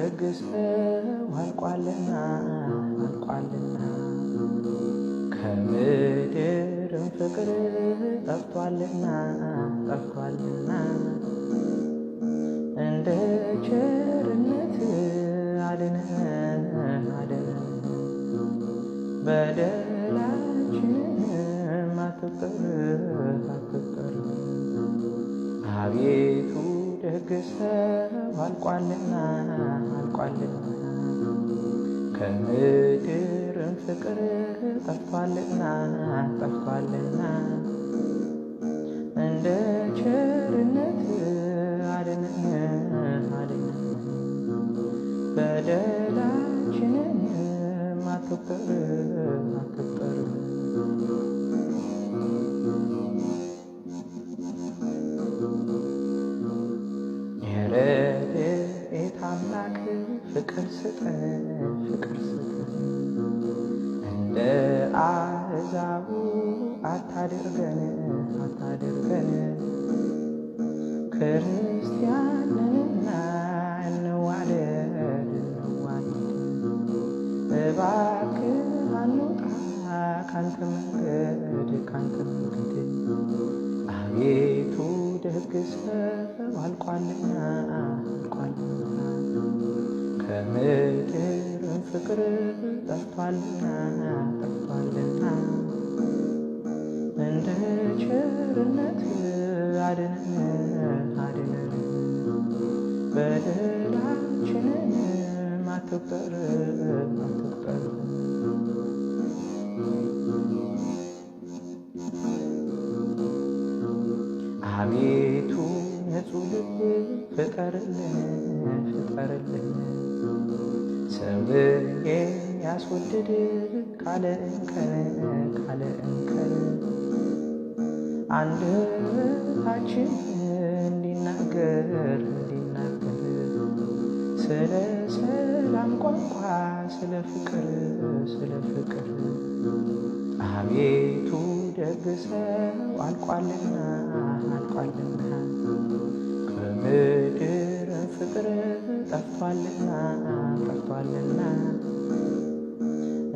ደግሰው አልቋልና ከምድርም ፍቅር ጠፍቷልና እንደ ቸርነት አድነን በደላችንን አትቁጠር አቤቱ ደግሰው አልቋልና ከምድርም ፍቅር ጠፍቷልና እንደ ቸርነት አድነን በደላችንን አትቁጠር የረድኤት አምላክ ፍቅር ስጠን እንደ አሕዛቡ አታድርገን ክርስቲያን ነንና እንዋደድ እባክህ አንውጣ ካንተ መንገድ አቤቱ ደግሰው አልቋልና ከምድርም ፍቅር ጠፍቷልና እንደ ቸርነት አድነን በደላችንን አትቁጠር አቤቱ ንጹሕ ልብ ፍጠርልን ሰውን የሚያስወድድ ካለ እንከን አንደበታችን እንዲናገር ስለ ሰላም ቋንቋ ስለ ፍቅር አቤቱ ደግሰው አልቋልና ከምድርም ፍቅር ጠፍቷልና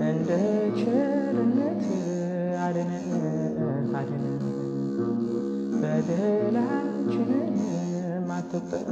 እንደ ቸርነት አድነን በደላችንን አትቁጠር